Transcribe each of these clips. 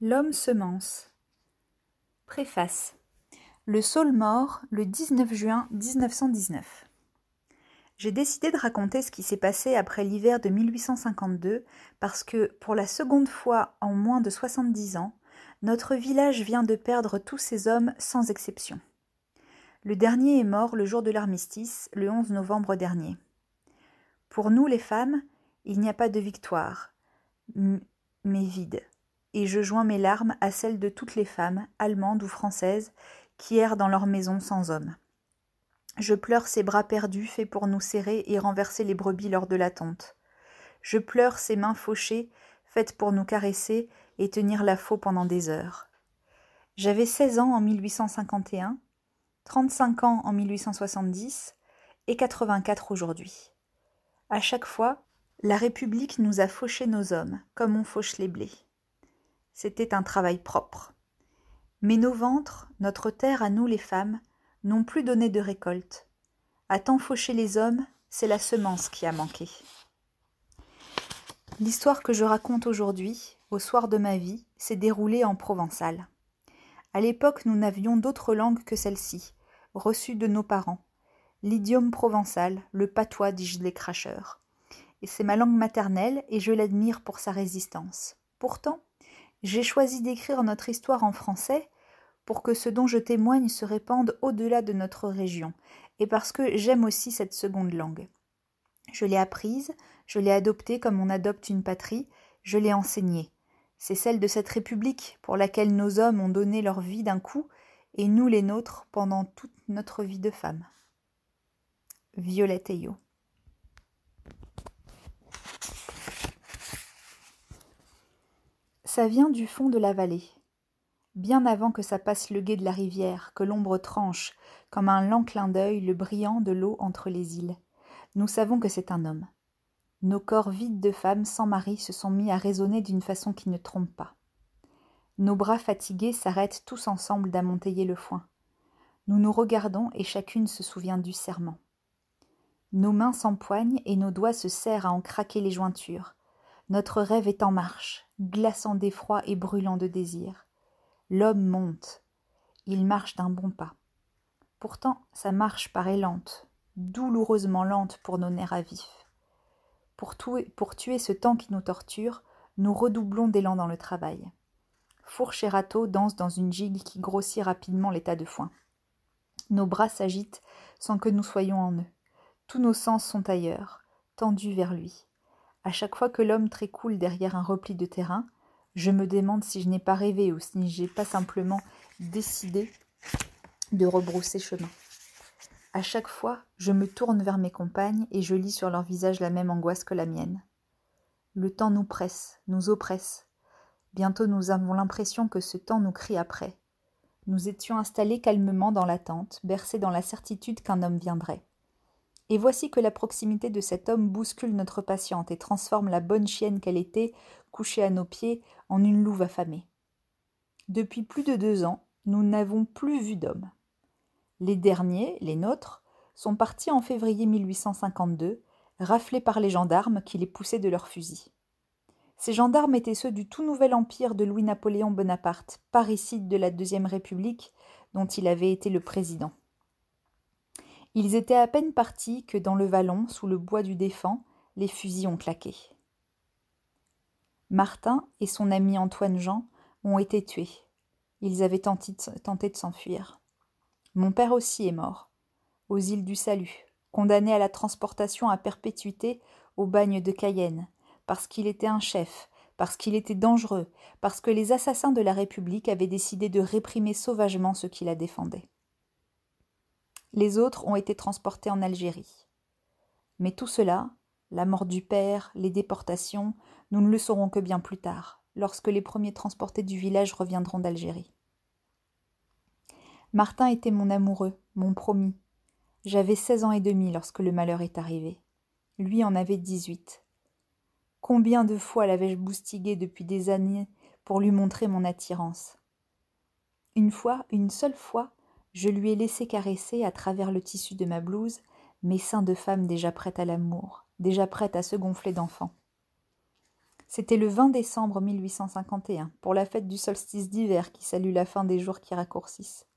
L'homme semence. Préface. Le saule mort le 19 juin 1919. J'ai décidé de raconter ce qui s'est passé après l'hiver de 1852 parce que, pour la seconde fois en moins de 70 ans, notre village vient de perdre tous ses hommes sans exception. Le dernier est mort le jour de l'armistice, le 11 novembre dernier. Pour nous les femmes, il n'y a pas de victoire, mais vide. Et je joins mes larmes à celles de toutes les femmes, allemandes ou françaises, qui errent dans leur maison sans hommes. Je pleure ces bras perdus faits pour nous serrer et renverser les brebis lors de la tonte. Je pleure ces mains fauchées, faites pour nous caresser et tenir la faux pendant des heures. J'avais 16 ans en 1851, 35 ans en 1870 et 84 aujourd'hui. À chaque fois, la République nous a fauché nos hommes, comme on fauche les blés. C'était un travail propre. Mais nos ventres, notre terre à nous les femmes, n'ont plus donné de récolte. À tant faucher les hommes, c'est la semence qui a manqué. L'histoire que je raconte aujourd'hui, au soir de ma vie, s'est déroulée en provençal. À l'époque, nous n'avions d'autre langue que celle-ci, reçue de nos parents. L'idiome provençal, le patois, dis-je les cracheurs. Et c'est ma langue maternelle et je l'admire pour sa résistance. Pourtant, j'ai choisi d'écrire notre histoire en français pour que ce dont je témoigne se répande au-delà de notre région, et parce que j'aime aussi cette seconde langue. Je l'ai apprise, je l'ai adoptée comme on adopte une patrie, je l'ai enseignée. C'est celle de cette République pour laquelle nos hommes ont donné leur vie d'un coup, et nous les nôtres pendant toute notre vie de femme. Violette Ayot. Ça vient du fond de la vallée. Bien avant que ça passe le gué de la rivière, que l'ombre tranche, comme un lent clin d'œil, le brillant de l'eau entre les îles. Nous savons que c'est un homme. Nos corps vides de femmes sans mari se sont mis à résonner d'une façon qui ne trompe pas. Nos bras fatigués s'arrêtent tous ensemble d'ammonteiller le foin. Nous nous regardons et chacune se souvient du serment. Nos mains s'empoignent et nos doigts se serrent à en craquer les jointures. Notre rêve est en marche, glaçant d'effroi et brûlant de désir. L'homme monte. Il marche d'un bon pas. Pourtant, sa marche paraît lente, douloureusement lente pour nos nerfs à vif. Pour tuer ce temps qui nous torture, nous redoublons d'élan dans le travail. Fourche et râteau dansent dans une gigue qui grossit rapidement les tas de foin. Nos bras s'agitent sans que nous soyons en eux. Tous nos sens sont ailleurs, tendus vers lui. À chaque fois que l'homme trécoule derrière un repli de terrain, je me demande si je n'ai pas rêvé ou si je n'ai pas simplement décidé de rebrousser chemin. À chaque fois, je me tourne vers mes compagnes et je lis sur leur visage la même angoisse que la mienne. Le temps nous presse, nous oppresse. Bientôt nous avons l'impression que ce temps nous crie après. Nous étions installés calmement dans l'attente, bercés dans la certitude qu'un homme viendrait. Et voici que la proximité de cet homme bouscule notre patiente et transforme la bonne chienne qu'elle était, couchée à nos pieds, en une louve affamée. Depuis plus de 2 ans, nous n'avons plus vu d'hommes. Les derniers, les nôtres, sont partis en février 1852, raflés par les gendarmes qui les poussaient de leurs fusils. Ces gendarmes étaient ceux du tout nouvel empire de Louis-Napoléon Bonaparte, parricide de la Deuxième République, dont il avait été le président. Ils étaient à peine partis que dans le vallon, sous le bois du Défend, les fusils ont claqué. Martin et son ami Antoine Jean ont été tués. Ils avaient tenté de s'enfuir. Mon père aussi est mort, aux îles du Salut, condamné à la transportation à perpétuité au bagne de Cayenne, parce qu'il était un chef, parce qu'il était dangereux, parce que les assassins de la République avaient décidé de réprimer sauvagement ceux qui la défendaient. Les autres ont été transportés en Algérie. Mais tout cela, la mort du père, les déportations, nous ne le saurons que bien plus tard, lorsque les premiers transportés du village reviendront d'Algérie. Martin était mon amoureux, mon promis. J'avais 16 ans et demi lorsque le malheur est arrivé. Lui en avait 18. Combien de fois l'avais-je boustigué depuis des années pour lui montrer mon attirance. Une seule fois, je lui ai laissé caresser, à travers le tissu de ma blouse, mes seins de femme déjà prête à l'amour, déjà prête à se gonfler d'enfant. C'était le 20 décembre 1851, pour la fête du solstice d'hiver qui salue la fin des jours qui raccourcissent.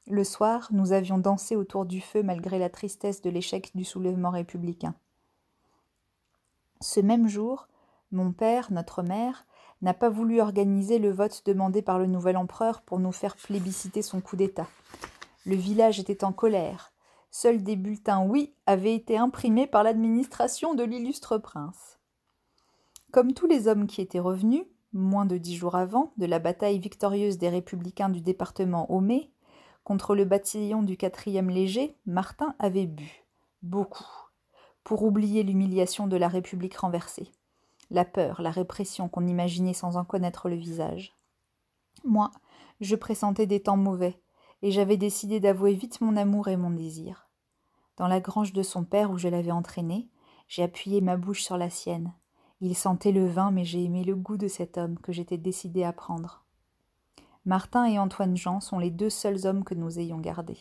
Le soir, nous avions dansé autour du feu malgré la tristesse de l'échec du soulèvement républicain. Ce même jour, mon père, notre mère, n'a pas voulu organiser le vote demandé par le nouvel empereur pour nous faire plébisciter son coup d'État. Le village était en colère. Seuls des bulletins oui avaient été imprimés par l'administration de l'illustre prince. Comme tous les hommes qui étaient revenus, moins de 10 jours avant, de la bataille victorieuse des républicains du département Aumé, contre le bataillon du 4e léger, Martin avait bu, beaucoup, pour oublier l'humiliation de la République renversée, la peur, la répression qu'on imaginait sans en connaître le visage. Moi, je pressentais des temps mauvais, et j'avais décidé d'avouer vite mon amour et mon désir. Dans la grange de son père où je l'avais entraîné, j'ai appuyé ma bouche sur la sienne. Il sentait le vin, mais j'ai aimé le goût de cet homme que j'étais décidée à prendre. Martin et Antoine Jean sont les 2 seuls hommes que nous ayons gardés.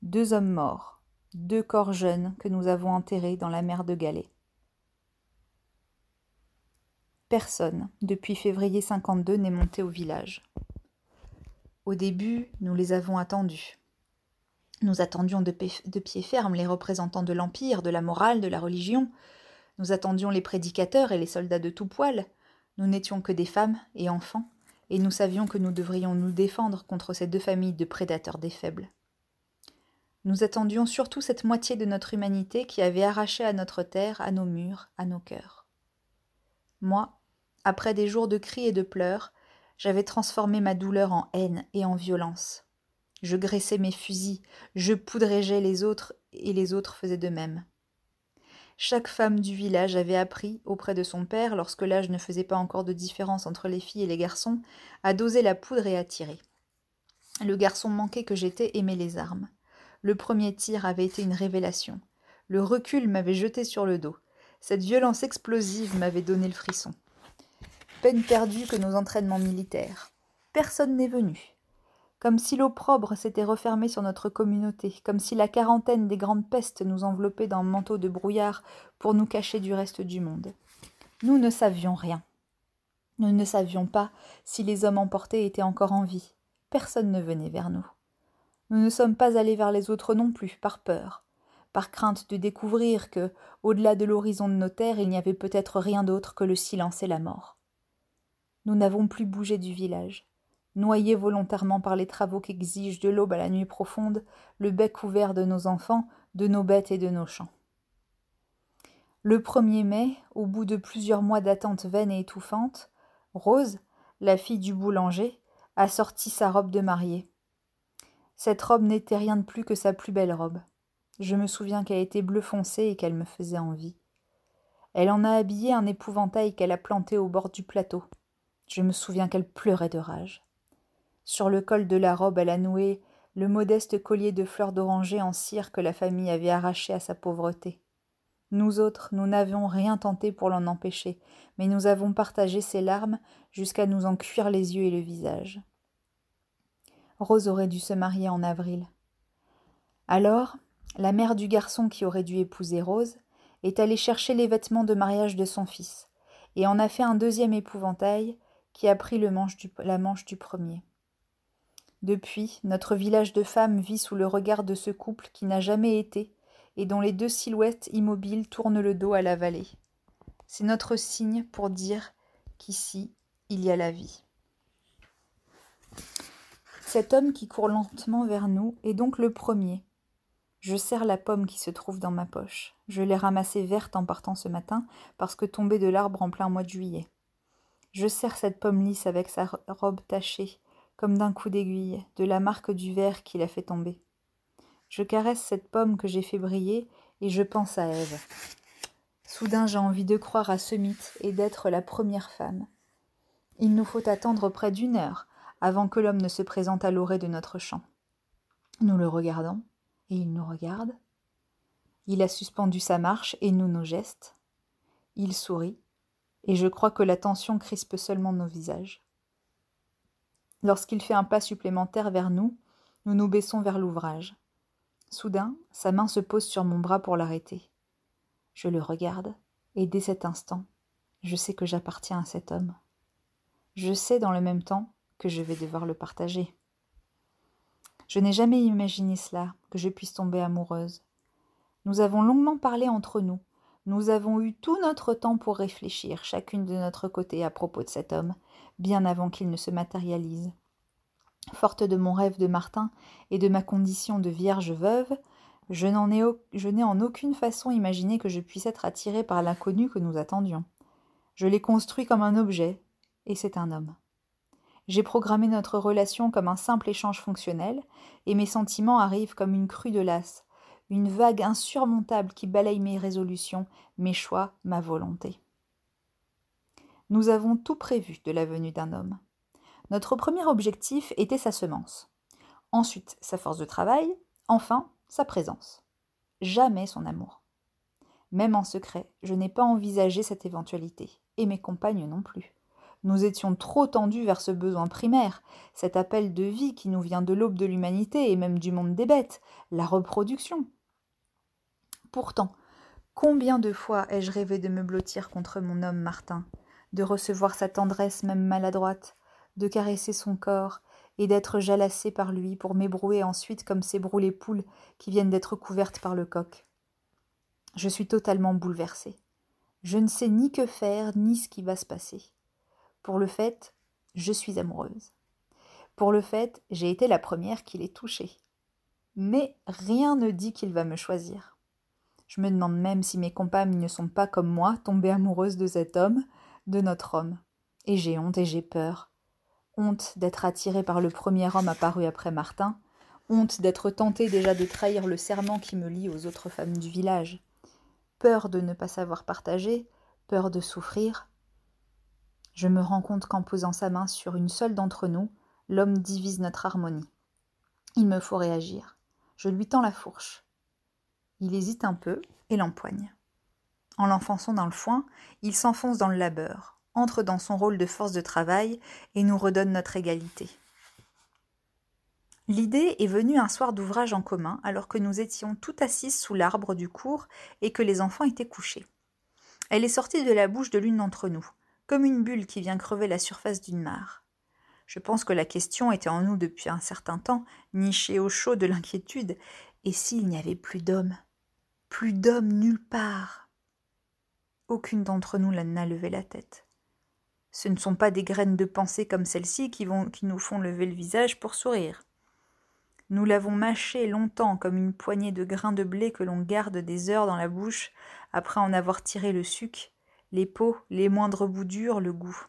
2 hommes morts, 2 corps jeunes que nous avons enterrés dans la mer de Galets. Personne, depuis février 52, n'est monté au village. Au début, nous les avons attendus. Nous attendions de pied ferme les représentants de l'Empire, de la morale, de la religion. Nous attendions les prédicateurs et les soldats de tout poil. Nous n'étions que des femmes et enfants, et nous savions que nous devrions nous défendre contre ces 2 familles de prédateurs des faibles. Nous attendions surtout cette moitié de notre humanité qui avait arraché à notre terre, à nos murs, à nos cœurs. Moi, après des jours de cris et de pleurs, j'avais transformé ma douleur en haine et en violence. Je graissais mes fusils, je poudrégeais les autres et les autres faisaient de même. Chaque femme du village avait appris, auprès de son père, lorsque l'âge ne faisait pas encore de différence entre les filles et les garçons, à doser la poudre et à tirer. Le garçon manqué que j'étais aimait les armes. Le premier tir avait été une révélation. Le recul m'avait jeté sur le dos. Cette violence explosive m'avait donné le frisson. Peine perdue que nos entraînements militaires. Personne n'est venu. Comme si l'opprobre s'était refermé sur notre communauté, comme si la quarantaine des grandes pestes nous enveloppait d'un manteau de brouillard pour nous cacher du reste du monde. Nous ne savions rien. Nous ne savions pas si les hommes emportés étaient encore en vie. Personne ne venait vers nous. Nous ne sommes pas allés vers les autres non plus, par peur, par crainte de découvrir que, au-delà de l'horizon de nos terres, il n'y avait peut-être rien d'autre que le silence et la mort. Nous n'avons plus bougé du village. Noyés volontairement par les travaux qu'exige de l'aube à la nuit profonde le bec ouvert de nos enfants, de nos bêtes et de nos champs. Le 1er mai, au bout de plusieurs mois d'attente vaine et étouffante, Rose, la fille du boulanger, a sorti sa robe de mariée. Cette robe n'était rien de plus que sa plus belle robe. Je me souviens qu'elle était bleu foncé et qu'elle me faisait envie. Elle en a habillé un épouvantail qu'elle a planté au bord du plateau. Je me souviens qu'elle pleurait de rage. Sur le col de la robe, elle a noué le modeste collier de fleurs d'oranger en cire que la famille avait arraché à sa pauvreté. Nous autres, nous n'avions rien tenté pour l'en empêcher, mais nous avons partagé ses larmes jusqu'à nous en cuire les yeux et le visage. Rose aurait dû se marier en avril. Alors, la mère du garçon qui aurait dû épouser Rose est allée chercher les vêtements de mariage de son fils, et en a fait un 2e épouvantail qui a pris la manche du premier. Depuis, notre village de femmes vit sous le regard de ce couple qui n'a jamais été, et dont les 2 silhouettes immobiles tournent le dos à la vallée. C'est notre signe pour dire qu'ici, il y a la vie. Cet homme qui court lentement vers nous est donc le premier. Je serre la pomme qui se trouve dans ma poche. Je l'ai ramassée verte en partant ce matin, parce que tombée de l'arbre en plein mois de juillet. Je serre cette pomme lisse avec sa robe tachée, comme d'un coup d'aiguille, de la marque du verre qui l'a fait tomber. Je caresse cette pomme que j'ai fait briller et je pense à Ève. Soudain, j'ai envie de croire à ce mythe et d'être la première femme. Il nous faut attendre près d'1 heure avant que l'homme ne se présente à l'orée de notre champ. Nous le regardons et il nous regarde. Il a suspendu sa marche et nous nos gestes. Il sourit et je crois que la tension crispe seulement nos visages. Lorsqu'il fait un pas supplémentaire vers nous, nous nous baissons vers l'ouvrage. Soudain, sa main se pose sur mon bras pour l'arrêter. Je le regarde, et dès cet instant, Je sais que j'appartiens à cet homme. Je sais dans le même temps que je vais devoir le partager. Je n'ai jamais imaginé cela, que je puisse tomber amoureuse. Nous avons longuement parlé entre nous. Nous avons eu tout notre temps pour réfléchir, chacune de notre côté, à propos de cet homme, bien avant qu'il ne se matérialise. Forte de mon rêve de Martin et de ma condition de vierge veuve, je n'ai en aucune façon imaginé que je puisse être attirée par l'inconnu que nous attendions. Je l'ai construit comme un objet, et c'est un homme. J'ai programmé notre relation comme un simple échange fonctionnel, et mes sentiments arrivent comme une crue de lasse, une vague insurmontable qui balaye mes résolutions, mes choix, ma volonté. Nous avons tout prévu de la venue d'un homme. Notre premier objectif était sa semence, ensuite sa force de travail, enfin sa présence. Jamais son amour. Même en secret, je n'ai pas envisagé cette éventualité, et mes compagnes non plus. Nous étions trop tendus vers ce besoin primaire, cet appel de vie qui nous vient de l'aube de l'humanité et même du monde des bêtes, la reproduction. Pourtant, combien de fois ai-je rêvé de me blottir contre mon homme Martin, de recevoir sa tendresse même maladroite, de caresser son corps et d'être jalassée par lui pour m'ébrouer ensuite comme s'ébrouent les poules qui viennent d'être couvertes par le coq. Je suis totalement bouleversée. Je ne sais ni que faire ni ce qui va se passer. Pour le fait, je suis amoureuse. Pour le fait, j'ai été la première qui l'ait touché. Mais rien ne dit qu'il va me choisir. Je me demande même si mes compagnes ne sont pas comme moi, tombées amoureuses de cet homme, de notre homme. Et j'ai honte et j'ai peur. Honte d'être attirée par le premier homme apparu après Martin. Honte d'être tentée déjà de trahir le serment qui me lie aux autres femmes du village. Peur de ne pas savoir partager, peur de souffrir. Je me rends compte qu'en posant sa main sur une seule d'entre nous, l'homme divise notre harmonie. Il me faut réagir. Je lui tends la fourche. Il hésite un peu et l'empoigne. En l'enfonçant dans le foin, il s'enfonce dans le labeur, entre dans son rôle de force de travail et nous redonne notre égalité. L'idée est venue un soir d'ouvrage en commun, alors que nous étions tout assises sous l'arbre du cours et que les enfants étaient couchés. Elle est sortie de la bouche de l'une d'entre nous, comme une bulle qui vient crever la surface d'une mare. Je pense que la question était en nous depuis un certain temps, nichée au chaud de l'inquiétude. Et s'il n'y avait plus d'hommes? Plus d'hommes nulle part. Aucune d'entre nous n'a levé la tête. Ce ne sont pas des graines de pensée comme celle-ci qui nous font lever le visage pour sourire. Nous l'avons mâché longtemps comme une poignée de grains de blé que l'on garde des heures dans la bouche après en avoir tiré le suc, les peaux, les moindres bouts durs, le goût.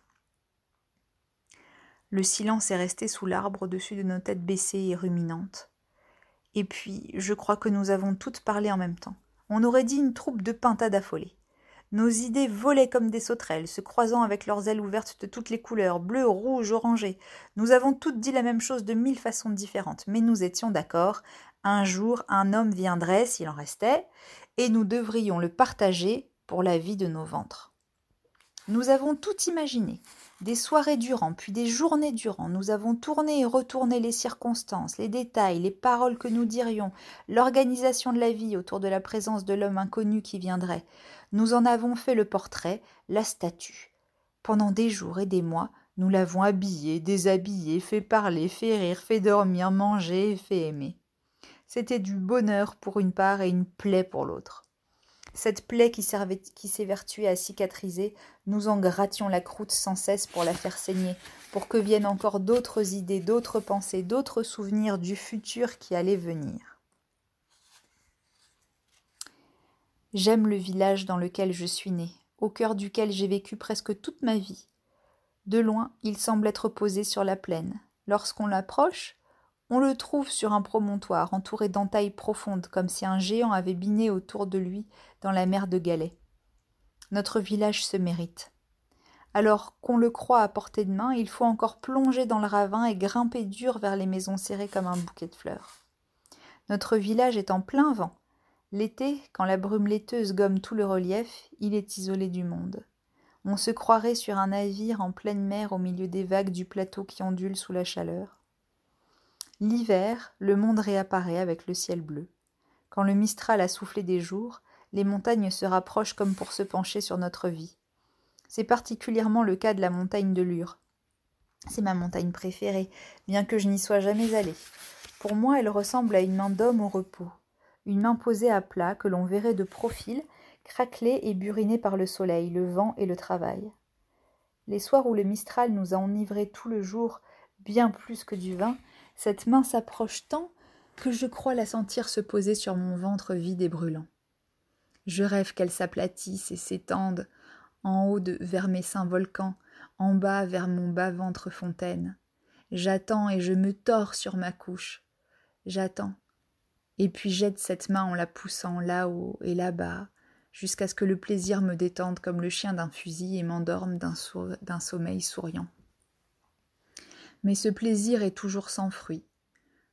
Le silence est resté sous l'arbre au-dessus de nos têtes baissées et ruminantes. Et puis, je crois que nous avons toutes parlé en même temps. On aurait dit une troupe de pintades affolées. Nos idées volaient comme des sauterelles, se croisant avec leurs ailes ouvertes de toutes les couleurs, bleues, rouges, orangées. Nous avons toutes dit la même chose de 1000 façons différentes, mais nous étions d'accord. Un jour, un homme viendrait, s'il en restait, et nous devrions le partager pour la vie de nos ventres. Nous avons tout imaginé. Des soirées durant, puis des journées durant, nous avons tourné et retourné les circonstances, les détails, les paroles que nous dirions, l'organisation de la vie autour de la présence de l'homme inconnu qui viendrait. Nous en avons fait le portrait, la statue. Pendant des jours et des mois, nous l'avons habillé, déshabillé, fait parler, fait rire, fait dormir, manger et fait aimer. C'était du bonheur pour une part et une plaie pour l'autre. Cette plaie qui s'évertuait à cicatriser, nous en grattions la croûte sans cesse pour la faire saigner, pour que viennent encore d'autres idées, d'autres pensées, d'autres souvenirs du futur qui allait venir. J'aime le village dans lequel je suis née, au cœur duquel j'ai vécu presque toute ma vie. De loin, il semble être posé sur la plaine. Lorsqu'on l'approche, on le trouve sur un promontoire entouré d'entailles profondes, comme si un géant avait biné autour de lui dans la mer de Galets. Notre village se mérite. Alors qu'on le croit à portée de main, il faut encore plonger dans le ravin et grimper dur vers les maisons serrées comme un bouquet de fleurs. Notre village est en plein vent. L'été, quand la brume laiteuse gomme tout le relief, il est isolé du monde. On se croirait sur un navire en pleine mer au milieu des vagues du plateau qui ondulent sous la chaleur. L'hiver, le monde réapparaît avec le ciel bleu. Quand le Mistral a soufflé des jours, les montagnes se rapprochent comme pour se pencher sur notre vie. C'est particulièrement le cas de la montagne de Lure. C'est ma montagne préférée, bien que je n'y sois jamais allée. Pour moi, elle ressemble à une main d'homme au repos, une main posée à plat que l'on verrait de profil, craquelée et burinée par le soleil, le vent et le travail. Les soirs où le Mistral nous a enivrés tout le jour, bien plus que du vin, cette main s'approche tant que je crois la sentir se poser sur mon ventre vide et brûlant. Je rêve qu'elle s'aplatisse et s'étende, en haut vers mes seins volcans, en bas vers mon bas ventre fontaine. J'attends et je me tords sur ma couche. J'attends, et puis jette cette main en la poussant là-haut et là-bas, jusqu'à ce que le plaisir me détende comme le chien d'un fusil et m'endorme d'un sommeil souriant. Mais ce plaisir est toujours sans fruit.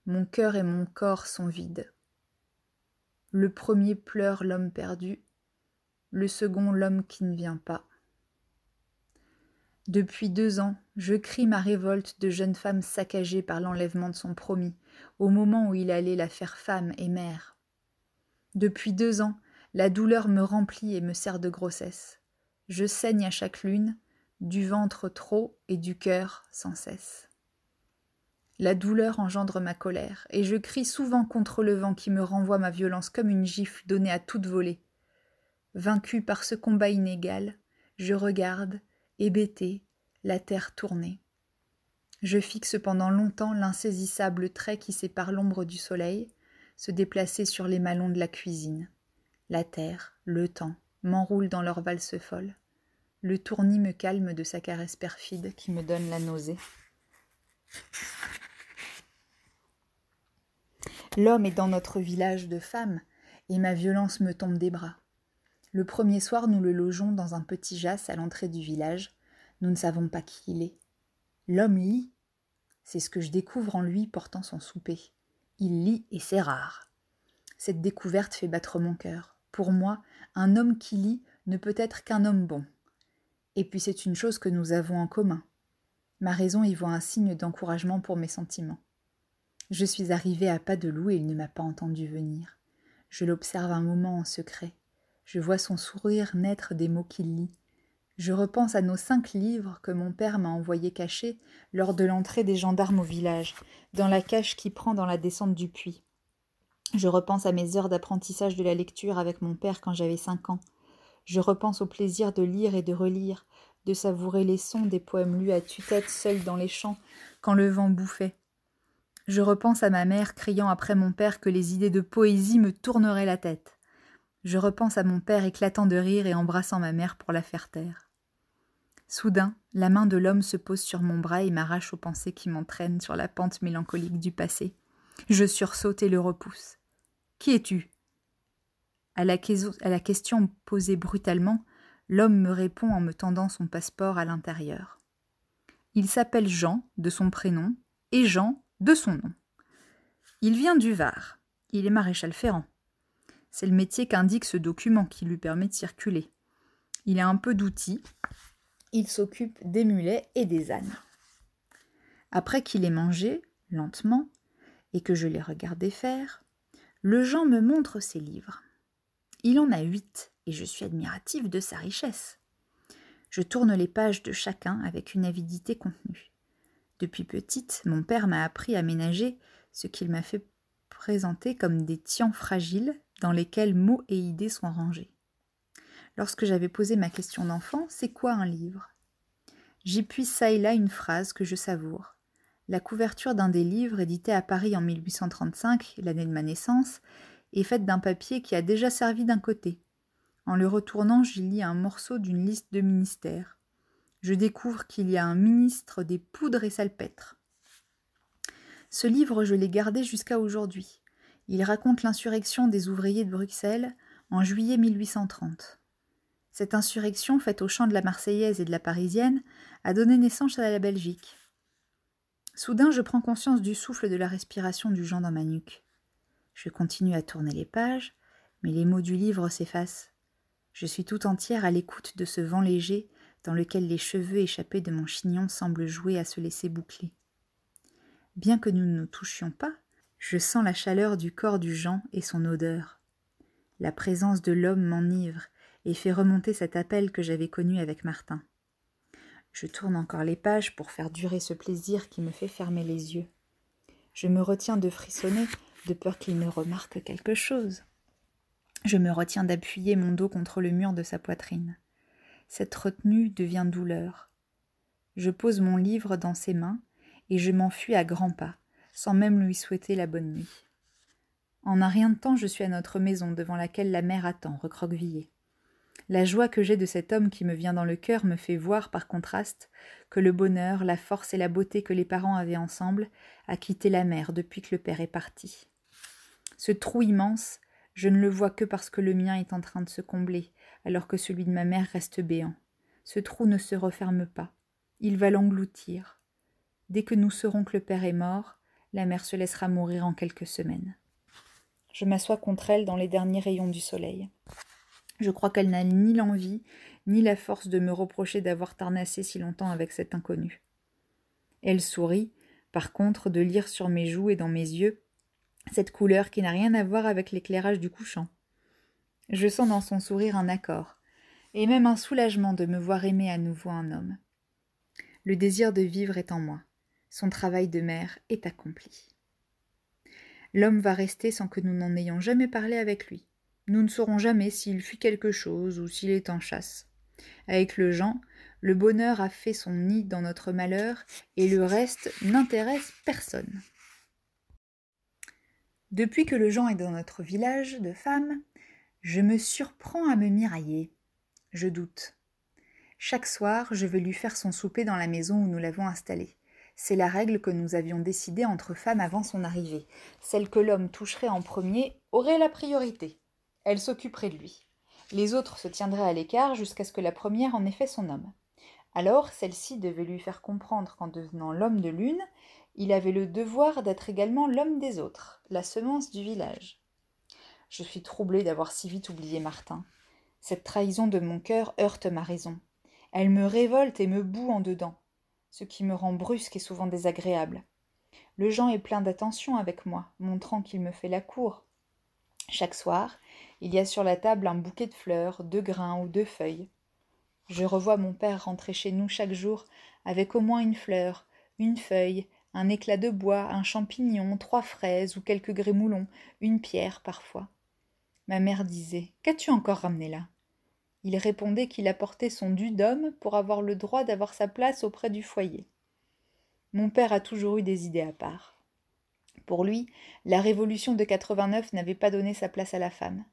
Mon cœur et mon corps sont vides. Le premier pleure l'homme perdu, le second l'homme qui ne vient pas. Depuis 2 ans, je crie ma révolte de jeune femme saccagée par l'enlèvement de son promis, au moment où il allait la faire femme et mère. Depuis 2 ans, la douleur me remplit et me sert de grossesse. Je saigne à chaque lune, du ventre trop et du cœur sans cesse. La douleur engendre ma colère, et je crie souvent contre le vent qui me renvoie ma violence comme une gifle donnée à toute volée. Vaincu par ce combat inégal, je regarde, hébété, la terre tourner. Je fixe pendant longtemps l'insaisissable trait qui sépare l'ombre du soleil, se déplacer sur les mamelons de la cuisine. La terre, le temps, m'enroulent dans leur valse folle. Le tournis me calme de sa caresse perfide qui me donne la nausée. L'homme est dans notre village de femmes, et ma violence me tombe des bras. Le premier soir, nous le logeons dans un petit jas à l'entrée du village. Nous ne savons pas qui il est. L'homme lit. C'est ce que je découvre en lui portant son souper. Il lit et c'est rare. Cette découverte fait battre mon cœur. Pour moi, un homme qui lit ne peut être qu'un homme bon. Et puis c'est une chose que nous avons en commun. Ma raison y voit un signe d'encouragement pour mes sentiments. Je suis arrivée à pas de loup et il ne m'a pas entendu venir. Je l'observe un moment en secret. Je vois son sourire naître des mots qu'il lit. Je repense à nos 5 livres que mon père m'a envoyés cachés lors de l'entrée des gendarmes au village, dans la cage qui prend dans la descente du puits. Je repense à mes heures d'apprentissage de la lecture avec mon père quand j'avais 5 ans. Je repense au plaisir de lire et de relire, de savourer les sons des poèmes lus à tue-tête seul dans les champs quand le vent bouffait. Je repense à ma mère criant après mon père que les idées de poésie me tourneraient la tête. Je repense à mon père éclatant de rire et embrassant ma mère pour la faire taire. Soudain, la main de l'homme se pose sur mon bras et m'arrache aux pensées qui m'entraînent sur la pente mélancolique du passé. Je sursaute et le repousse. « Qui es-tu » à la question posée brutalement, l'homme me répond en me tendant son passeport à l'intérieur. Il s'appelle Jean, de son prénom, et Jean, de son nom. Il vient du Var. Il est maréchal ferrant. C'est le métier qu'indique ce document qui lui permet de circuler. Il a un peu d'outils. Il s'occupe des mulets et des ânes. Après qu'il ait mangé, lentement, et que je l'ai regardé faire, le Jean me montre ses livres. Il en a 8, et je suis admirative de sa richesse. Je tourne les pages de chacun avec une avidité contenue. Depuis petite, mon père m'a appris à ménager ce qu'il m'a fait présenter comme des tians fragiles dans lesquels mots et idées sont rangés. Lorsque j'avais posé ma question d'enfant, c'est quoi un livre ? J'y puise çà et là une phrase que je savoure. La couverture d'un des livres, édité à Paris en 1835, l'année de ma naissance, est faite d'un papier qui a déjà servi d'un côté. En le retournant, j'y lis un morceau d'une liste de ministères. Je découvre qu'il y a un ministre des poudres et salpêtres. Ce livre, je l'ai gardé jusqu'à aujourd'hui. Il raconte l'insurrection des ouvriers de Bruxelles en juillet 1830. Cette insurrection, faite au chant de la Marseillaise et de la Parisienne, a donné naissance à la Belgique. Soudain, je prends conscience du souffle de la respiration du Jean dans ma nuque. Je continue à tourner les pages, mais les mots du livre s'effacent. Je suis tout entière à l'écoute de ce vent léger dans lequel les cheveux échappés de mon chignon semblent jouer à se laisser boucler. Bien que nous ne nous touchions pas, je sens la chaleur du corps du Jean et son odeur. La présence de l'homme m'enivre et fait remonter cet appel que j'avais connu avec Martin. Je tourne encore les pages pour faire durer ce plaisir qui me fait fermer les yeux. Je me retiens de frissonner, de peur qu'il ne remarque quelque chose. Je me retiens d'appuyer mon dos contre le mur de sa poitrine. Cette retenue devient douleur. Je pose mon livre dans ses mains et je m'enfuis à grands pas, sans même lui souhaiter la bonne nuit. En un rien de temps, je suis à notre maison devant laquelle la mère attend, recroquevillée. La joie que j'ai de cet homme qui me vient dans le cœur me fait voir, par contraste, que le bonheur, la force et la beauté que les parents avaient ensemble a quitté la mère depuis que le père est parti. Ce trou immense, je ne le vois que parce que le mien est en train de se combler, alors que celui de ma mère reste béant. Ce trou ne se referme pas. Il va l'engloutir. Dès que nous saurons que le père est mort, la mère se laissera mourir en quelques semaines. Je m'assois contre elle dans les derniers rayons du soleil. Je crois qu'elle n'a ni l'envie, ni la force de me reprocher d'avoir tarnassé si longtemps avec cet inconnu. Elle sourit, par contre, de lire sur mes joues et dans mes yeux cette couleur qui n'a rien à voir avec l'éclairage du couchant. Je sens dans son sourire un accord, et même un soulagement de me voir aimer à nouveau un homme. Le désir de vivre est en moi. Son travail de mère est accompli. L'homme va rester sans que nous n'en ayons jamais parlé avec lui. Nous ne saurons jamais s'il fuit quelque chose ou s'il est en chasse. Avec le Jean, le bonheur a fait son nid dans notre malheur et le reste n'intéresse personne. Depuis que le Jean est dans notre village de femmes, je me surprends à me mirailler. Je doute. Chaque soir, je vais lui faire son souper dans la maison où nous l'avons installé. C'est la règle que nous avions décidée entre femmes avant son arrivée. Celle que l'homme toucherait en premier aurait la priorité. Elle s'occuperait de lui. Les autres se tiendraient à l'écart jusqu'à ce que la première en ait fait son homme. Alors, celle-ci devait lui faire comprendre qu'en devenant l'homme de l'une, il avait le devoir d'être également l'homme des autres, la semence du village. Je suis troublée d'avoir si vite oublié Martin. Cette trahison de mon cœur heurte ma raison. Elle me révolte et me bout en dedans, ce qui me rend brusque et souvent désagréable. Le Jean est plein d'attention avec moi, montrant qu'il me fait la cour. Chaque soir, il y a sur la table un bouquet de fleurs, 2 grains ou 2 feuilles. Je revois mon père rentrer chez nous chaque jour avec au moins une fleur, une feuille, un éclat de bois, un champignon, 3 fraises ou quelques grémoulons, une pierre parfois. Ma mère disait « Qu'as-tu encore ramené là ?» Il répondait qu'il apportait son dû d'homme pour avoir le droit d'avoir sa place auprès du foyer. Mon père a toujours eu des idées à part. Pour lui, la révolution de 89 n'avait pas donné sa place à la femme.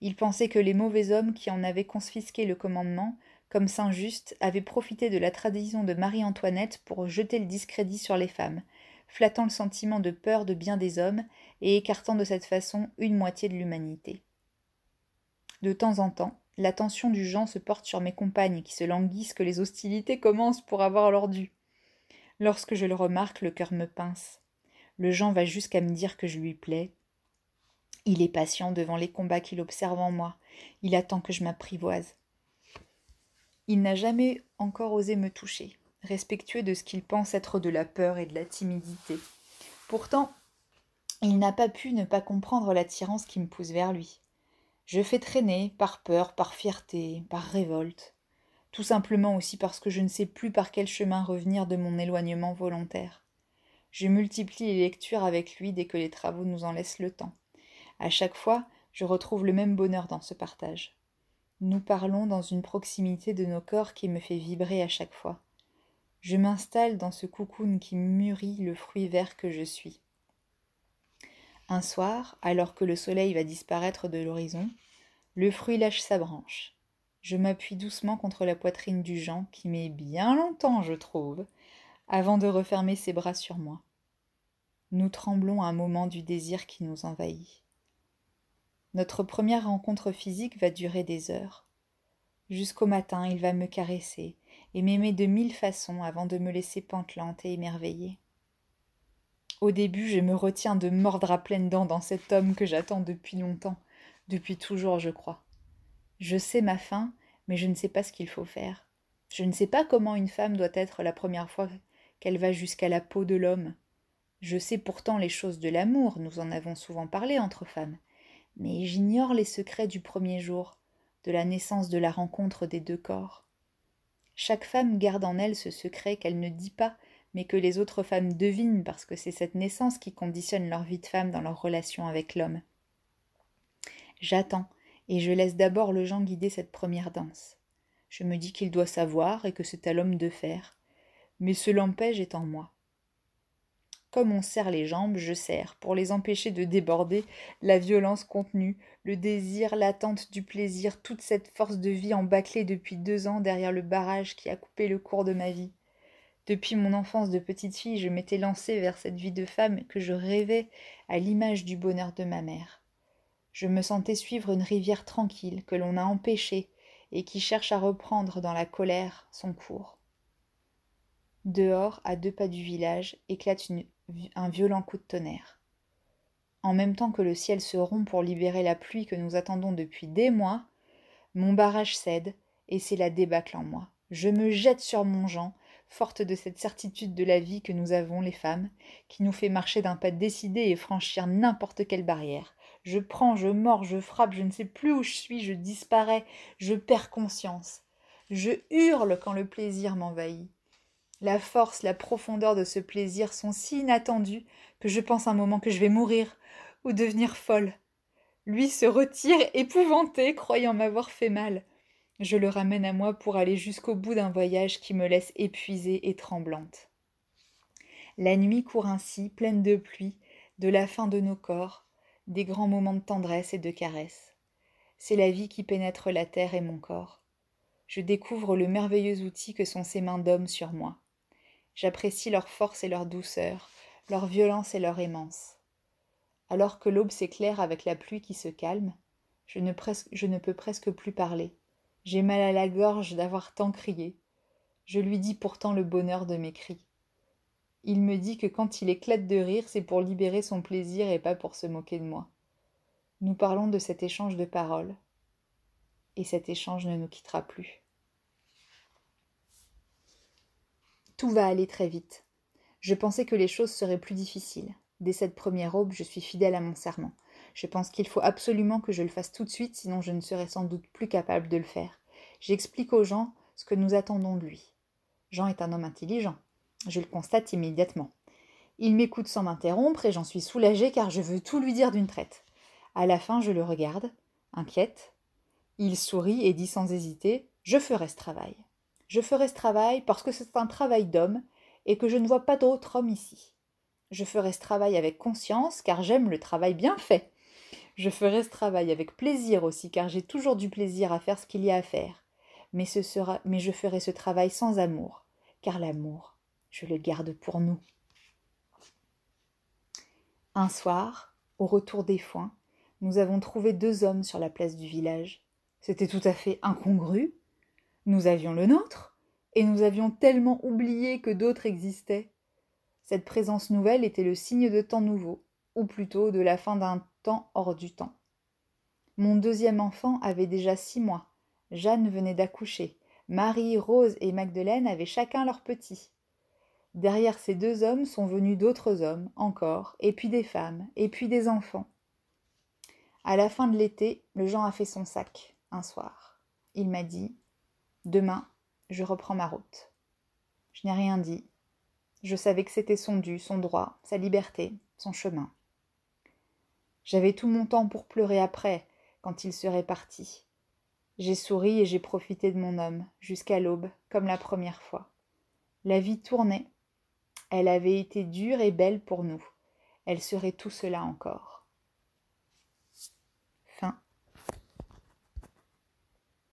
Il pensait que les mauvais hommes qui en avaient confisqué le commandement, comme Saint-Just, avaient profité de la tradition de Marie-Antoinette pour jeter le discrédit sur les femmes, flattant le sentiment de peur de bien des hommes et écartant de cette façon une moitié de l'humanité. De temps en temps, l'attention du Jean se porte sur mes compagnes qui se languissent que les hostilités commencent pour avoir leur dû. Lorsque je le remarque, le cœur me pince. Le Jean va jusqu'à me dire que je lui plais. Il est patient devant les combats qu'il observe en moi. Il attend que je m'apprivoise. Il n'a jamais encore osé me toucher, respectueux de ce qu'il pense être de la peur et de la timidité. Pourtant, il n'a pas pu ne pas comprendre l'attirance qui me pousse vers lui. Je fais traîner, par peur, par fierté, par révolte. Tout simplement aussi parce que je ne sais plus par quel chemin revenir de mon éloignement volontaire. Je multiplie les lectures avec lui dès que les travaux nous en laissent le temps. À chaque fois, je retrouve le même bonheur dans ce partage. Nous parlons dans une proximité de nos corps qui me fait vibrer à chaque fois. Je m'installe dans ce cocoon qui mûrit le fruit vert que je suis. Un soir, alors que le soleil va disparaître de l'horizon, le fruit lâche sa branche. Je m'appuie doucement contre la poitrine du Jean, qui met bien longtemps, je trouve, avant de refermer ses bras sur moi. Nous tremblons un moment du désir qui nous envahit. Notre première rencontre physique va durer des heures. Jusqu'au matin, il va me caresser et m'aimer de 1000 façons avant de me laisser pantelante et émerveillée. Au début, je me retiens de mordre à pleines dents dans cet homme que j'attends depuis longtemps, depuis toujours, je crois. Je sais ma fin, mais je ne sais pas ce qu'il faut faire. Je ne sais pas comment une femme doit être la première fois qu'elle va jusqu'à la peau de l'homme. Je sais pourtant les choses de l'amour, nous en avons souvent parlé entre femmes, mais j'ignore les secrets du premier jour, de la naissance de la rencontre des 2 corps. Chaque femme garde en elle ce secret qu'elle ne dit pas, mais que les autres femmes devinent parce que c'est cette naissance qui conditionne leur vie de femme dans leur relation avec l'homme. J'attends, et je laisse d'abord le Jean guider cette première danse. Je me dis qu'il doit savoir et que c'est à l'homme de faire. Mais ce lampège est en moi. Comme on serre les jambes, je serre, pour les empêcher de déborder, la violence contenue, le désir, l'attente du plaisir, toute cette force de vie embâclée depuis 2 ans derrière le barrage qui a coupé le cours de ma vie. Depuis mon enfance de petite fille, je m'étais lancée vers cette vie de femme que je rêvais à l'image du bonheur de ma mère. Je me sentais suivre une rivière tranquille que l'on a empêchée et qui cherche à reprendre dans la colère son cours. Dehors, à 2 pas du village, éclate un violent coup de tonnerre. En même temps que le ciel se rompt pour libérer la pluie que nous attendons depuis des mois, mon barrage cède et c'est la débâcle en moi. Je me jette sur mon Jean, forte de cette certitude de la vie que nous avons, les femmes, qui nous fait marcher d'un pas décidé et franchir n'importe quelle barrière. Je prends, je mords, je frappe, je ne sais plus où je suis, je disparais, je perds conscience. Je hurle quand le plaisir m'envahit. La force, la profondeur de ce plaisir sont si inattendues que je pense un moment que je vais mourir ou devenir folle. Lui se retire épouvanté, croyant m'avoir fait mal. Je le ramène à moi pour aller jusqu'au bout d'un voyage qui me laisse épuisée et tremblante. La nuit court ainsi, pleine de pluie, de la faim de nos corps, des grands moments de tendresse et de caresse. C'est la vie qui pénètre la terre et mon corps. Je découvre le merveilleux outil que sont ces mains d'homme sur moi. J'apprécie leur force et leur douceur, leur violence et leur aimance. Alors que l'aube s'éclaire avec la pluie qui se calme, je ne peux presque plus parler. J'ai mal à la gorge d'avoir tant crié. Je lui dis pourtant le bonheur de mes cris. Il me dit que quand il éclate de rire, c'est pour libérer son plaisir et pas pour se moquer de moi. Nous parlons de cet échange de paroles, et cet échange ne nous quittera plus. Tout va aller très vite. Je pensais que les choses seraient plus difficiles. Dès cette première aube, je suis fidèle à mon serment. Je pense qu'il faut absolument que je le fasse tout de suite, sinon je ne serai sans doute plus capable de le faire. J'explique aux gens ce que nous attendons de lui. Jean est un homme intelligent. Je le constate immédiatement. Il m'écoute sans m'interrompre et j'en suis soulagée car je veux tout lui dire d'une traite. À la fin, je le regarde, inquiète. Il sourit et dit sans hésiter « Je ferai ce travail. Je ferai ce travail parce que c'est un travail d'homme et que je ne vois pas d'autre homme ici. Je ferai ce travail avec conscience car j'aime le travail bien fait. Je ferai ce travail avec plaisir aussi car j'ai toujours du plaisir à faire ce qu'il y a à faire. Mais je ferai ce travail sans amour, car l'amour, je le garde pour nous. » Un soir, au retour des foins, nous avons trouvé 2 hommes sur la place du village. C'était tout à fait incongru. Nous avions le nôtre, et nous avions tellement oublié que d'autres existaient. Cette présence nouvelle était le signe de temps nouveau, ou plutôt de la fin d'un temps hors du temps. Mon 2e enfant avait déjà 6 mois. Jeanne venait d'accoucher. Marie, Rose et Magdeleine avaient chacun leur petit. Derrière ces 2 hommes sont venus d'autres hommes, encore, et puis des femmes, et puis des enfants. À la fin de l'été, le Jean a fait son sac, un soir. Il m'a dit « Demain, je reprends ma route. » Je n'ai rien dit. Je savais que c'était son dû, son droit, sa liberté, son chemin. J'avais tout mon temps pour pleurer après, quand il serait parti. J'ai souri et j'ai profité de mon homme, jusqu'à l'aube, comme la première fois. La vie tournait. Elle avait été dure et belle pour nous. Elle serait tout cela encore.